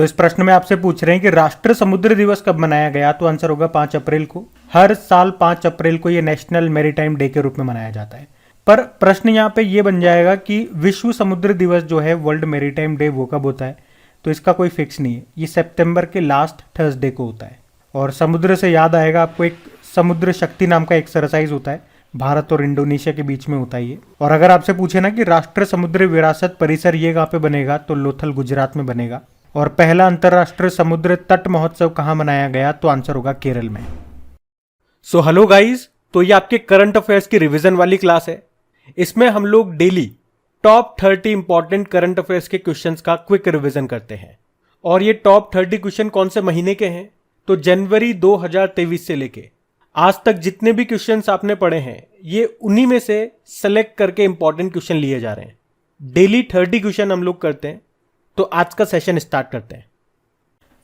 तो इस प्रश्न में आपसे पूछ रहे हैं कि राष्ट्रीय समुद्र दिवस कब मनाया गया, तो आंसर होगा 5 अप्रैल को। हर साल 5 अप्रैल को ये नेशनल मैरीटाइम डे के रूप में मनाया जाता है। पर प्रश्न यहाँ पे ये बन जाएगा कि विश्व समुद्र दिवस जो है, वर्ल्ड मैरीटाइम डे, वो कब होता है? तो इसका कोई फिक्स नहीं है। ये सितंबर के लास्ट थर्सडे को होता है। और समुद्र से याद आएगा आपको, एक समुद्र शक्ति नाम का एक्सरसाइज होता है, भारत और इंडोनेशिया के बीच में होता है ये। और अगर आपसे पूछे ना कि राष्ट्रीय समुद्री विरासत परिसर ये कहाँ पे बनेगा, तो लोथल गुजरात में बनेगा। और पहला अंतरराष्ट्रीय समुद्र तट महोत्सव कहाँ मनाया गया, तो आंसर होगा केरल में। सो हेलो गाइस, तो ये आपके करंट अफेयर्स की रिवीजन वाली क्लास है। इसमें हम लोग daily top 30 important current affairs के क्वेश्चंस का क्विक रिवीजन करते हैं। और ये टॉप 30 क्वेश्चन कौन से महीने के हैं, तो जनवरी 2023 से लेके आज तक जितने भी क्वेश्चंस आपने पढ़े हैं, ये उन्हीं में से सेलेक्ट करके इंपॉर्टेंट क्वेश्चन लिए जा रहे हैं। डेली 30 क्वेश्चन हम लोग करते हैं। तो आज का सेशन स्टार्ट करते हैं।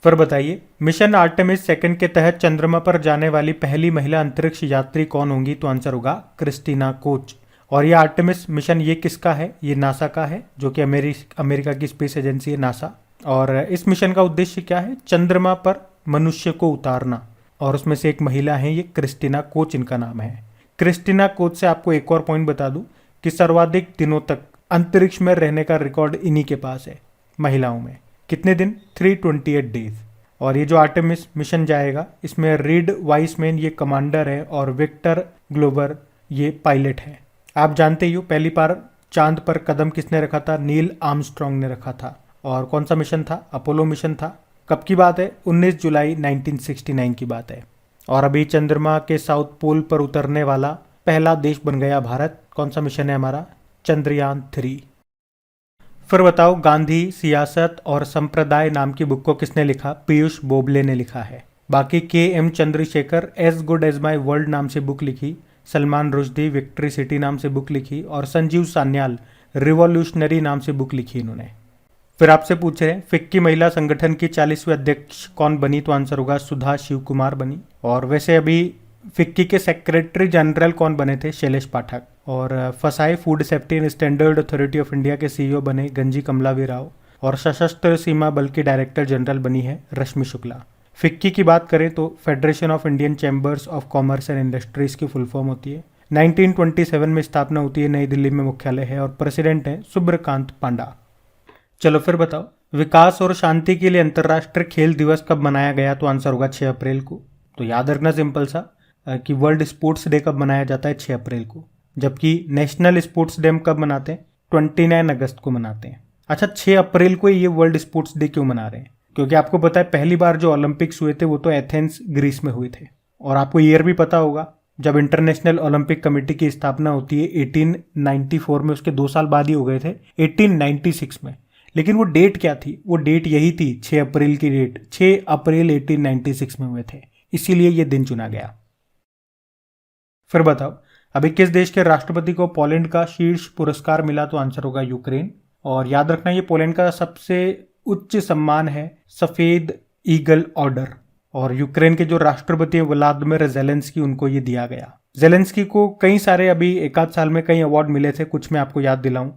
फिर बताइए, मिशन आर्टेमिस 2 के तहत चंद्रमा पर जाने वाली पहली महिला अंतरिक्ष यात्री कौन होंगी, तो आंसर होगा क्रिस्टीना कोच। और ये आर्टेमिस मिशन ये किसका है? ये नासा का है, जो कि अमेरिका की स्पेस एजेंसी है नासा। और इस मिशन का उद्देश्य क्या है? चंद्रमा पर मनुष्य को उतारना। और उसमें से एक महिला है, ये क्रिस्टीना कोच इनका नाम है। क्रिस्टीना कोच से आपको एक और पॉइंट बता दूं कि सर्वाधिक दिनों तक अंतरिक्ष में रहने का रिकॉर्ड इन्हीं के पास है, महिलाओं में। कितने दिन? 328 डेज। और ये जो आर्टेमिस मिशन जाएगा, इसमें रीड वाइसमैन ये कमांडर है और विक्टर ग्लोबर ये पायलट है। आप जानते ही हो, पहली बार चांद पर कदम किसने रखा था? नील आर्मस्ट्रॉन्ग ने रखा था। और कौन सा मिशन था? अपोलो मिशन था। कब की बात है? 19 जुलाई 1969 की बात है। और अभी चंद्रमा के साउथ पोल पर उतरने वाला पहला देश बन गया भारत। कौन सा मिशन है हमारा? चंद्रयान 3। फिर बताओ, गांधी सियासत और संप्रदाय नाम की बुक को किसने लिखा? पीयूष बोबले ने लिखा है। बाकी K M. Chandrashekhar as good as my world नाम से बुक लिखी, सलमान रुश्दी विक्ट्री सिटी नाम से बुक लिखी, और संजीव सान्याल रिवॉल्यूशनरी नाम से बुक लिखी इन्होंने। फिर आपसे पूछ रहे हैं, फिक्की महिला संगठन की 40वीं अध्यक्ष कौन बनी, तो आंसर होगा सुधा शिव कुमार बनी। और वैसे अभी फिक्की के सेक्रेटरी जनरल कौन बने थे? शैलेश पाठक। और फसाई food safety and standard authority of India के सीईओ बने गंजी कमलावी राव। और सशस्त्र सीमा बल की डायरेक्टर जनरल बनी है रश्मि शुक्ला। फिक्की की बात करें तो federation of Indian chambers of commerce and industries की फुल फॉर्म होती है। 1927 में स्थापना होती है, नई दिल्ली में मुख्यालय है, और प्रेसिडेंट है सुब्रकांत पांडा। चलो फिर बताओ, विकास और शांति के लिए अंतर्राष्ट्रीय खेल दिवस कब मनाया गया, तो आंसर होगा 6 अप्रैल को। तो याद रखना सिंपल सा कि वर्ल्ड स्पोर्ट्स डे कब मनाया जाता है? 6 अप्रैल को। जबकि नेशनल स्पोर्ट्स डे कब मनाते हैं? 29 अगस्त को मनाते हैं। अच्छा, 6 अप्रैल को ये वर्ल्ड स्पोर्ट्स डे क्यों मना रहे हैं? क्योंकि आपको पता है, पहली बार जो ओलंपिक्स हुए थे वो तो एथेंस ग्रीस में हुए थे। और आपको ईयर भी पता होगा, जब इंटरनेशनल ओलंपिक कमेटी की स्थापना होती है 1894 में, उसके 2 साल बाद ही हो गए थे 1896 में। लेकिन वो डेट क्या थी? वो डेट यही थी, 6 अप्रैल की डेट। 6 अप्रैल 1896 में हुए थे, इसीलिए ये दिन चुना गया। फिर बताओ, अभी किस देश के राष्ट्रपति को पोलैंड का शीर्ष पुरस्कार मिला, तो आंसर होगा यूक्रेन। और याद रखना, ये पोलैंड का सबसे उच्च सम्मान है, सफेद ईगल ऑर्डर। और यूक्रेन के जो राष्ट्रपति हैं व्लादिमीर ज़ेलेंस्की, उनको ये दिया गया। ज़ेलेंस्की को कई सारे अभी एक आध साल में कई अवार्ड मिले थे, कुछ मैं आपको याद दिलाऊं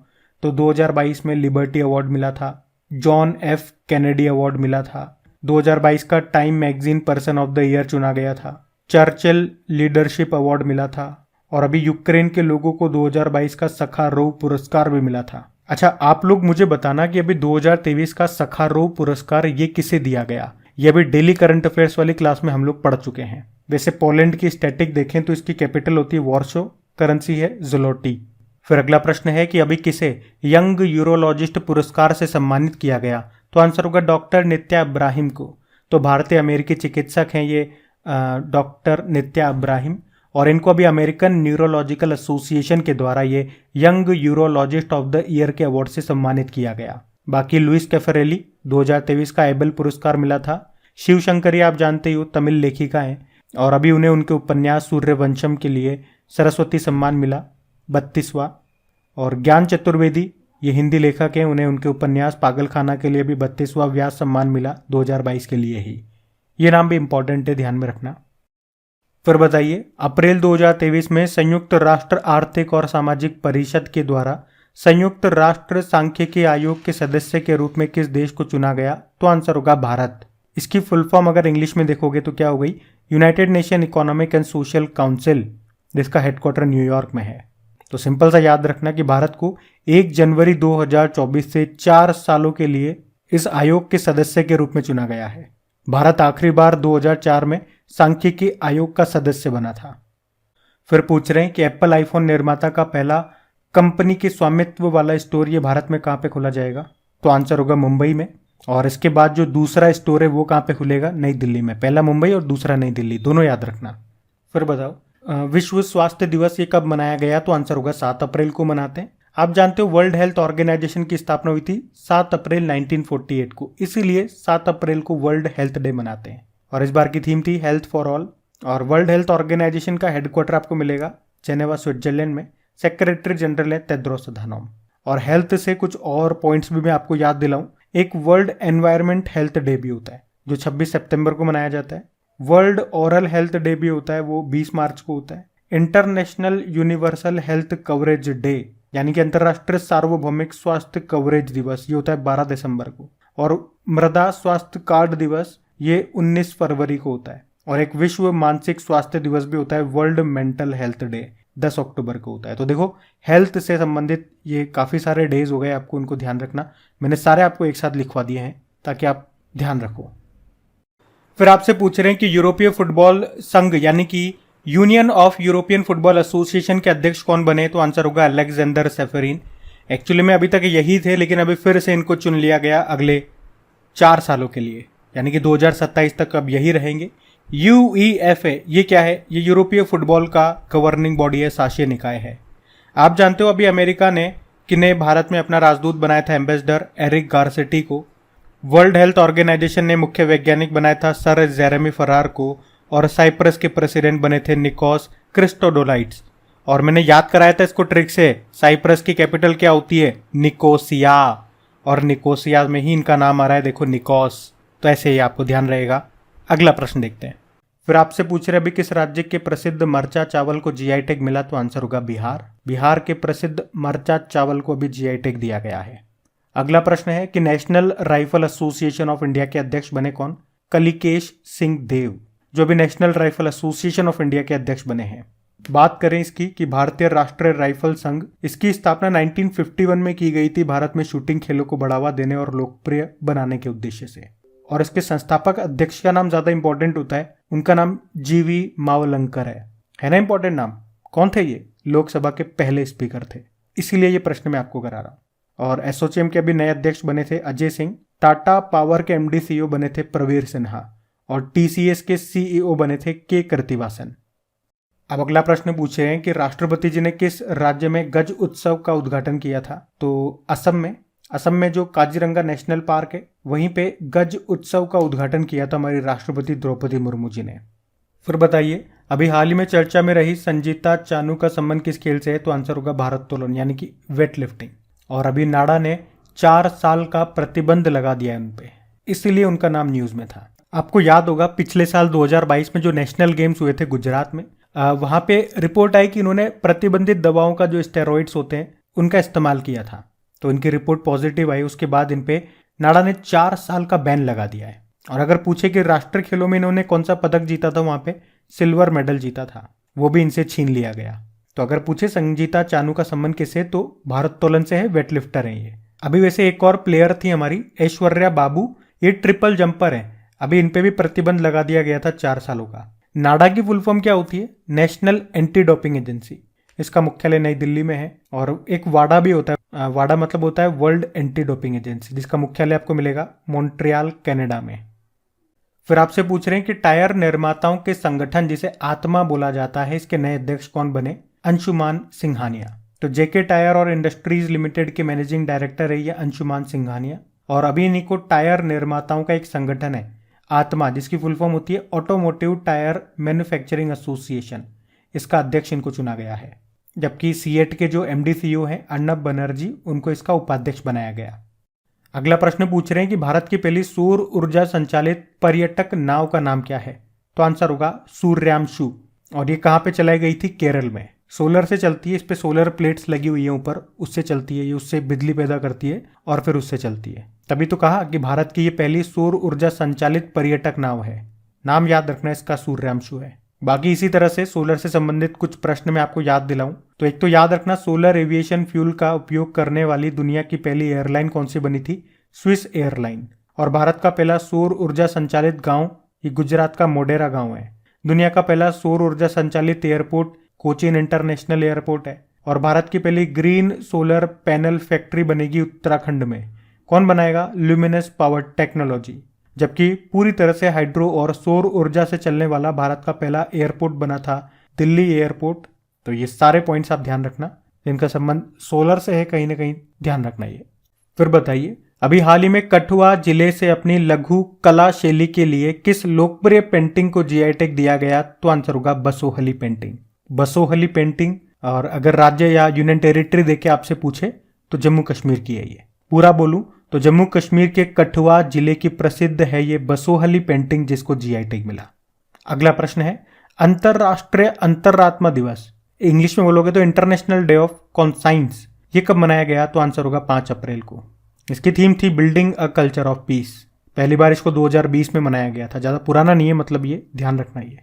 तो 2022 में लिबर्टी अवार्ड मिला था, जॉन एफ कैनेडी अवार्ड मिला था, 2022 का time magazine person of the year चुना गया था, चर्चिल लीडरशिप अवार्ड मिला था, और अभी यूक्रेन के लोगों को 2022 का सखारोव पुरस्कार भी मिला था। अच्छा, आप लोग मुझे बताना कि अभी 2023 का सखारोव पुरस्कार ये किसे दिया गया? ये अभी डेली करंट अफेयर्स वाली क्लास में हम लोग पढ़ चुके हैं। वैसे पोलैंड की स्टैटिक देखें तो इसकी कैपिटल होती है वॉर्सो, करेंसी है ज़्लोटी। फिर अगला प्रश्न है कि अभी किसे यंग यूरोलॉजिस्ट पुरस्कार से सम्मानित किया गया, तो आंसर होगा डॉक्टर नित्या इब्राहिम को। तो भारतीय अमेरिकी चिकित्सक हैं ये डॉक्टर नित्या इब्राहिम, और इनको अभी अमेरिकन न्यूरोलॉजिकल एसोसिएशन के द्वारा ये young urologist of the year के अवार्ड से सम्मानित किया गया। बाकी लुइस कैफरेली 2023 का एबल पुरस्कार मिला था। शिव शंकरी आप जानते ही हो, तमिल लेखिका हैं, और अभी उन्हें उनके उपन्यास सूर्यवंशम के लिए सरस्वती सम्मान मिला 32वां। और ज्ञान चतुर्वेदी ये हिंदी लेखक हैं, उन्हें उनके उपन्यास पागलखाना के लिए भी 32वां व्यास सम्मान मिला 2022 के लिए ही। ये नाम भी इंपॉर्टेंट है, ध्यान में रखना। फिर बताइए, अप्रैल 2023 में संयुक्त राष्ट्र आर्थिक और सामाजिक परिषद के द्वारा संयुक्त राष्ट्र सांख्यिकी आयोग के सदस्य के रूप में किस देश को चुना गया? तो आंसर होगा भारत। इसकी फुल फॉर्म अगर इंग्लिश में देखोगे तो क्या हो गई? United nation economic and social council, जिसका हेडक्वार्टर न्यूयॉर्क में है। तो सिंपल सा याद रखना कि भारत को 1 जनवरी 2024 से 4 सालों के लिए इस आयोग के सदस्य के रूप में चुना गया है। भारत आखिरी बार 2004 में सांख्यिकी आयोग का सदस्य बना था। फिर पूछ रहे हैं कि एप्पल आईफोन निर्माता का पहला कंपनी के स्वामित्व वाला स्टोर ये भारत में कहाँ पे खोला जाएगा? तो आंसर होगा मुंबई में। और इसके बाद जो दूसरा स्टोर है वो कहाँ पे खुलेगा? नई दिल्ली में। पहला मुंबई और दूसरा नई दिल्ली, दोनों याद रखना। फिर बताओ विश्व स्वास्थ्य दिवस ये कब मनाया गया? तो आंसर होगा 7 अप्रैल को मनाते हैं। आप जानते हो वर्ल्ड हेल्थ ऑर्गेनाइजेशन की स्थापना हुई थी 7 अप्रैल 1948 को, इसीलिए 7 अप्रैल को वर्ल्ड हेल्थ डे मनाते हैं। और इस बार की थीम थी हेल्थ फॉर ऑल। और वर्ल्ड हेल्थ ऑर्गेनाइजेशन का हेडक्वार्टर आपको मिलेगा जेनेवा, स्विट्जरलैंड में। सेक्रेटरी जनरल है तेद्रोस अधानोम। और हेल्थ से कुछ और पॉइंट्स भी मैं आपको याद दिलाऊं, एक वर्ल्ड एनवायरमेंट हेल्थ डे भी होता है जो 26 सितंबर को मनाया जाता है। वर्ल्ड ओरल हेल्थ डे भी होता है, वो 20 मार्च को होता है। International universal health coverage day यानी कि अंतर्राष्ट्रीय सार्वभौमिक स्वास्थ्य कवरेज दिवस ये होता है 12 दिसंबर को। और मृदा स्वास्थ्य कार्ड दिवस ये 19 फरवरी को होता है। और एक विश्व मानसिक स्वास्थ्य दिवस भी होता है, वर्ल्ड मेंटल हेल्थ डे 10 अक्टूबर को होता है। तो देखो हेल्थ से संबंधित ये काफ़ी सारे डेज हो गए, आपको उनको ध्यान रखना। मैंने सारे आपको एक साथ लिखवा दिए हैं ताकि आप ध्यान रखो। फिर आपसे पूछ रहे हैं कि यूरोपीय फुटबॉल संघ यानी कि union of European football association के अध्यक्ष कौन बने? तो आंसर होगा अलेक्जेंडर सेफरीन। एक्चुअली में अभी तक यही थे, लेकिन अभी फिर से इनको चुन लिया गया अगले 4 सालों के लिए, यानी कि 2027 तक अब यही रहेंगे। UEFA ये क्या है? ये यूरोपीय फुटबॉल का गवर्निंग बॉडी है, शासीय निकाय है। आप जानते हो अभी अमेरिका ने भारत में अपना राजदूत बनाया था एम्बेसडर एरिक गारसेटी को। वर्ल्ड हेल्थ ऑर्गेनाइजेशन ने मुख्य वैज्ञानिक बनाया था सर जेरेमी फरार को। और साइप्रस के प्रेसिडेंट बने थे निकोस क्रिस्टोडोलाइट्स। और मैंने याद कराया था इसको ट्रिक से, साइप्रस की कैपिटल क्या होती है? निकोसिया। और निकोसिया में ही इनका नाम आ रहा है, देखो निकोस। तो ऐसे ही आपको ध्यान रहेगा। अगला प्रश्न देखते हैं। फिर आपसे पूछ रहे अभी किस राज्य के प्रसिद्ध मरचा चावल को जीआई टैग मिला? तो आंसर होगा बिहार। बिहार के प्रसिद्ध मरचा चावल को अभी जीआई टैग दिया गया है। अगला प्रश्न है कि national rifle association of India के अध्यक्ष बने कौन? कलिकेश सिंह देव, जो भी national rifle association of India के अध्यक्ष बने हैं। बात करें इसकी कि भारतीय राष्ट्रीय राइफल संघ, इसकी स्थापना 1951 में की गई थी भारत में शूटिंग खेलों को बढ़ावा देने और लोकप्रिय बनाने के उद्देश्य से। और इसके संस्थापक अध्यक्ष का नाम ज्यादा इंपॉर्टेंट होता है, उनका नाम जीवी मावलंकर है ना इंपॉर्टेंट नाम। कौन थे ये? लोकसभा के पहले स्पीकर थे, इसीलिए ये प्रश्न मैं आपको करा रहा हूं। और एसोचैम के अभी नए अध्यक्ष बने थे अजय सिंह। टाटा पावर के एमडी सीईओ बने थे प्रवीर सिन्हा। और टीसीएस के सीईओ बने थे के कृतिवासन। अब अगला प्रश्न पूछ रहे हैं कि राष्ट्रपति जी ने किस राज्य में गज उत्सव का उद्घाटन किया था? तो असम में जो काजीरंगा नेशनल पार्क है वहीं पे गज उत्सव का उद्घाटन किया था हमारी राष्ट्रपति द्रौपदी मुर्मू जी ने। फिर बताइए अभी हाल ही में चर्चा में रही संजीता चानू का संबंध किस खेल से है? तो आंसर होगा भारोत्तोलन यानी कि वेट लिफ्टिंग। और अभी नाडा ने 4 साल का प्रतिबंध लगा दिया है उन पे, इसीलिए उनका नाम न्यूज में था। आपको याद होगा पिछले साल 2022 में जो नेशनल गेम्स हुए थे गुजरात में, वहां पे रिपोर्ट आई कि इन्होंने प्रतिबंधित दवाओं का जो स्टेरॉइड्स होते हैं उनका इस्तेमाल किया था। तो इनकी रिपोर्ट पॉजिटिव आई, उसके बाद इन पे नाडा ने 4 साल का बैन लगा दिया है। और अगर पूछे कि राष्ट्रीय खेलों में इन्होंने कौन सा पदक जीता था, वहां पे सिल्वर मेडल जीता था, वो भी इनसे छीन लिया गया। तो अगर पूछे संजीता चानू का संबंध किससे, तो भारोत्तोलन से है, वेट लिफ्टर है ये। अभी वैसे एक और प्लेयर थी हमारी ऐश्वर्या बाबू, ये ट्रिपल जंपर है, अभी इन पे भी प्रतिबंध लगा दिया गया था 4 सालों का। नाडा की फुल फॉर्म क्या होती है? National anti doping agency. इसका मुख्यालय नई दिल्ली में है। और एक वाडा भी होता है, वाडा मतलब होता है वर्ल्ड एंटी डोपिंग एजेंसी, जिसका मुख्यालय आपको मिलेगा मॉन्ट्रियल कनाडा में। फिर आपसे पूछ रहे हैं कि टायर निर्माताओं के संगठन जिसे आत्मा बोला जाता है, इसके नए अध्यक्ष कौन बने? अंशुमान सिंघानिया। तो जेके टायर और इंडस्ट्रीज लिमिटेड के मैनेजिंग डायरेक्टर है ये अंशुमान सिंघानिया। और अभी इन्हीं को टायर निर्माताओं का एक संगठन है आत्मा, जिसकी फुल फॉर्म होती है ऑटोमोटिव टायर मैन्युफैक्चरिंग एसोसिएशन, इसका अध्यक्ष इनको चुना गया है। जबकि सीएट के जो एमडी सीईओ हैं अर्नब बनर्जी, उनको इसका उपाध्यक्ष बनाया गया। अगला प्रश्न पूछ रहे हैं कि भारत की पहली सौर ऊर्जा संचालित पर्यटक नाव का नाम क्या है? तो आंसर होगा सूर्यांशु। और ये कहाँ पे चलाई गई थी? केरल में। सोलर से चलती है, इस पे सोलर प्लेट्स लगी हुई है ऊपर, उससे चलती है ये, उससे बिजली पैदा करती है और फिर उससे चलती है। तभी तो कहा कि भारत की ये पहली सौर ऊर्जा संचालित पर्यटक नाव है। नाम याद रखना इसका, सूर्यांशु है। बाकी इसी तरह से सोलर से संबंधित कुछ प्रश्न मैं आपको याद दिलाऊं तो एक तो याद रखना, सोलर एविएशन फ्यूल का उपयोग करने वाली दुनिया की पहली एयरलाइन कौन सी बनी थी? Swiss airline. और भारत का पहला सौर ऊर्जा संचालित गांव ये गुजरात का मोढेरा गांव है। दुनिया का पहला सौर ऊर्जा संचालित एयरपोर्ट कोचीन इंटरनेशनल एयरपोर्ट है। और भारत की पहली ग्रीन सोलर पैनल फैक्ट्री बनेगी उत्तराखंड में। कौन बनाएगा? Luminous power technology. जबकि पूरी तरह से हाइड्रो और सौर ऊर्जा से चलने वाला भारत का पहला एयरपोर्ट बना था दिल्ली एयरपोर्ट। तो ये सारे पॉइंट्स आप ध्यान रखना, इनका संबंध सोलर से है कहीं ना कहीं, ध्यान रखना ये। फिर बताइए, अभी हाल ही में कठुआ जिले से अपनी लघु कला शैली के लिए किस लोकप्रिय पेंटिंग को जीआई टैग दिया गया? तो आंसर होगा बसोहली पेंटिंग। बसोहली पेंटिंग। और अगर राज्य या यूनियन टेरिटरी देके आपसे पूछे तो जम्मू कश्मीर की है ये। पूरा बोलूं तो जम्मू कश्मीर के कठुआ जिले की प्रसिद्ध है ये बसोहली पेंटिंग, जिसको जीआई टैग मिला। अगला प्रश्न है, अंतरराष्ट्रीय अंतरात्मा दिवस, इंग्लिश में बोलोगे तो इंटरनेशनल डे ऑफ कॉन्साइंस, ये कब मनाया गया? तो आंसर होगा 5 अप्रैल को। इसकी थीम थी building a culture of peace. पहली बार इसको 2020 में मनाया गया था, ज्यादा पुराना नहीं है, मतलब ये ध्यान रखना ये।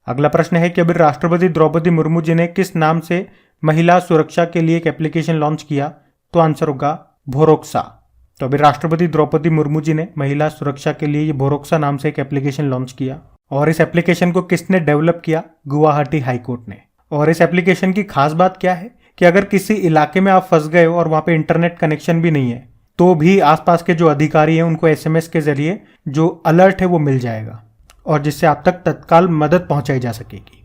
अगला प्रश्न है कि अभी राष्ट्रपति द्रौपदी मुर्मू जी ने किस नाम से महिला सुरक्षा के लिए एक एप्लीकेशन लॉन्च किया? तो आंसर होगा भोरोक्सा। तो अभी राष्ट्रपति द्रौपदी मुर्मू जी ने महिला सुरक्षा के लिए ये भोरोक्सा नाम से एक एप्लीकेशन लॉन्च किया। और इस एप्लीकेशन को किसने डेवलप किया? गुवाहाटी हाईकोर्ट ने। और इस एप्लीकेशन की खास बात क्या है कि अगर किसी इलाके में आप फंस गए हो और वहां पे इंटरनेट कनेक्शन भी नहीं है तो भी आसपास के जो अधिकारी हैं उनको एसएमएस के जरिए जो अलर्ट है वो मिल जाएगा और जिससे आप तक तत्काल मदद पहुंचाई जा सकेगी।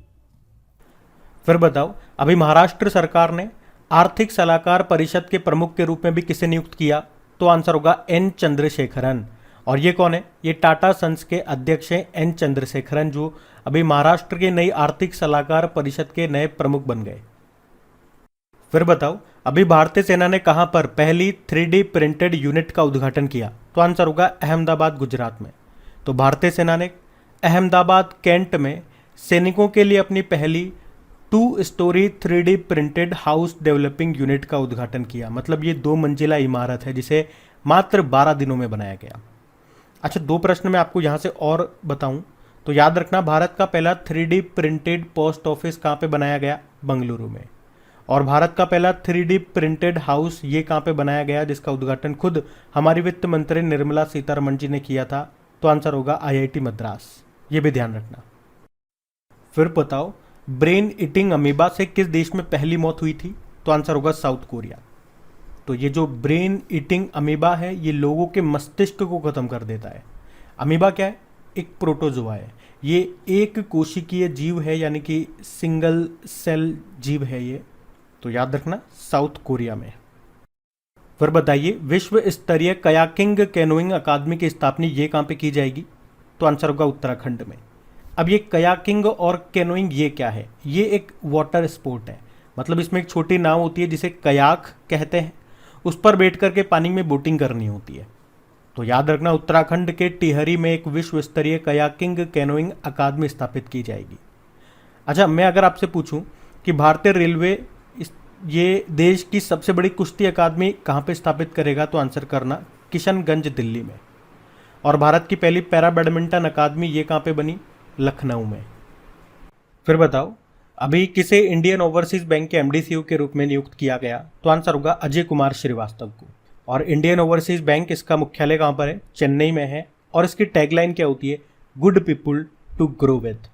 फिर बताओ, अभी महाराष्ट्र सरकार ने आर्थिक सलाहकार परिषद के प्रमुख के रूप में भी किसे नियुक्त किया? तो आंसर होगा एन चंद्रशेखरन। और ये कौन है? ये टाटा सन्स के अध्यक्ष हैं एन चंद्रशेखरन, जो अभी महाराष्ट्र के नई आर्थिक सलाहकार परिषद के नए प्रमुख बन गए। फिर बताओ, अभी भारतीय सेना ने कहां पर पहली 3D प्रिंटेड यूनिट का उद्घाटन किया? तो आंसर होगा अहमदाबाद, गुजरात में। तो भारतीय सेना ने अहमदाबाद कैंट में सैनिकों के लिए अपनी पहली 2 story 3D printed house developing unit का उद्घाटन किया। मतलब ये 2 मंजिला इमारत है जिसे मात्र 12 दिनों में बनाया गया। अच्छा, 2 प्रश्न मैं आपको यहाँ से और बताऊं तो याद रखना, भारत का पहला 3D प्रिंटेड पोस्ट ऑफिस कहाँ पे बनाया गया? बंगलुरु में। और भारत का पहला 3D प्रिंटेड हाउस ये कहाँ पे बनाया गया जिसका उद्घाटन खुद हमारी वित्त मंत्री निर्मला सीतारमण जी ने किया था? तो आंसर होगा IIT मद्रास। ये भी ध्यान रखना। फिर बताओ, ब्रेन ईटिंग अमीबा से किस देश में पहली मौत हुई थी? तो आंसर होगा साउथ कोरिया। तो ये जो ब्रेन ईटिंग अमीबा है ये लोगों के मस्तिष्क को खत्म कर देता है। अमीबा क्या है? एक प्रोटोजोआ है। ये एक कोशिकीय जीव है, यानी कि सिंगल सेल जीव है ये। तो याद रखना, साउथ कोरिया में। फिर बताइए, विश्व स्तरीय कयाकिंग कैनोइंग अकादमी की स्थापना ये कहाँ पे की जाएगी? तो आंसर होगा उत्तराखंड में। अब ये कयाकिंग और कैनोइंग ये क्या है? ये एक वाटर स्पोर्ट है। मतलब इसमें एक छोटी नाव होती है जिसे कयाक कहते हैं, उस पर बैठ करके पानी में बोटिंग करनी होती है। तो याद रखना, उत्तराखंड के टिहरी में एक विश्व स्तरीय कयाकिंग कैनोइंग अकादमी स्थापित की जाएगी। अच्छा, मैं अगर आपसे पूछूं कि भारतीय रेलवे ये देश की सबसे बड़ी कुश्ती अकादमी कहाँ पे स्थापित करेगा? तो आंसर करना किशनगंज, दिल्ली में। और भारत की पहली पैरा बैडमिंटन अकादमी ये कहाँ पे बनी? लखनऊ में। फिर बताओ, अभी किसे इंडियन ओवरसीज बैंक के MD/CEO के रूप में नियुक्त किया गया? तो आंसर होगा अजय कुमार श्रीवास्तव को। और इंडियन ओवरसीज बैंक, इसका मुख्यालय कहाँ पर है? चेन्नई में है। और इसकी टैगलाइन क्या होती है? Good people to grow with.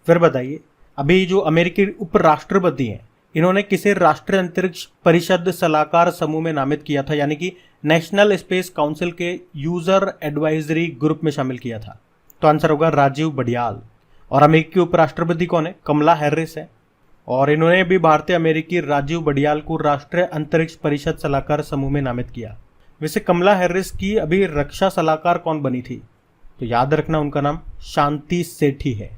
फिर बताइए, अभी जो अमेरिकी उपराष्ट्रपति हैं इन्होंने किसे राष्ट्रीय अंतरिक्ष परिषद सलाहकार समूह में नामित किया था, यानी कि नेशनल स्पेस काउंसिल के यूजर एडवाइजरी ग्रुप में शामिल किया था? तो आंसर होगा राजीव बडियाल। और अमेरिकी उपराष्ट्रपति कौन है? कमला हैरिस है। और इन्होंने भी भारतीय अमेरिकी राजीव बडियाल को राष्ट्रीय अंतरिक्ष परिषद सलाहकार समूह में नामित किया। वैसे कमला हैरिस की अभी रक्षा सलाहकार कौन बनी थी? तो याद रखना, उनका नाम शांति सेठी है।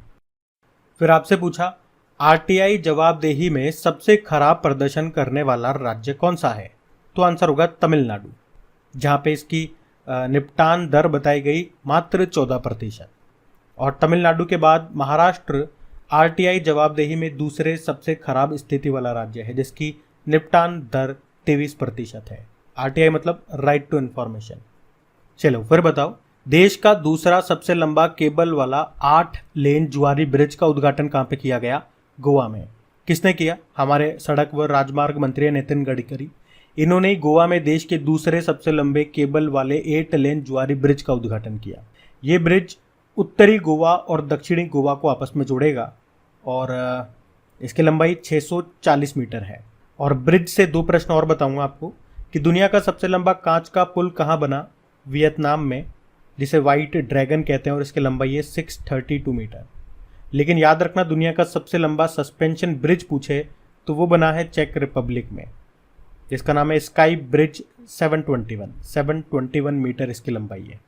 फिर आपसे पूछा, RTI जवाबदेही में सबसे खराब प्रदर्शन करने वाला राज्य कौन सा है? तो आंसर होगा तमिलनाडु, जहां पे इसकी निपटान दर बताई गई मात्र 14%। और तमिलनाडु के बाद महाराष्ट्र आरटीआई जवाबदेही में दूसरे सबसे खराब स्थिति वाला राज्य है, जिसकी निपटान दर 23% है। आरटीआई मतलब राइट टू इंफॉर्मेशन। चलो फिर बताओ, देश का दूसरा सबसे लंबा केबल वाला 8 लेन जुआरी ब्रिज का उद्घाटन कहाँ पे किया गया? गोवा में। किसने किया? हमारे सड़क व राजमार्ग मंत्री नितिन गडकरी। इन्होंने गोवा में देश के दूसरे सबसे लंबे केबल वाले 8 लेन जुआरी ब्रिज का उद्घाटन किया। ये ब्रिज उत्तरी गोवा और दक्षिणी गोवा को आपस में जोड़ेगा और इसकी लंबाई 640 मीटर है। और ब्रिज से 2 प्रश्न और बताऊंगा आपको कि दुनिया का सबसे लंबा कांच का पुल कहाँ बना? वियतनाम में, जिसे वाइट ड्रैगन कहते हैं, और इसकी लंबाई है 632 मीटर। लेकिन याद रखना, दुनिया का सबसे लंबा सस्पेंशन ब्रिज पूछे तो वो बना है चेक रिपब्लिक में, जिसका नाम है स्काई ब्रिज 721 मीटर इसकी लंबाई है।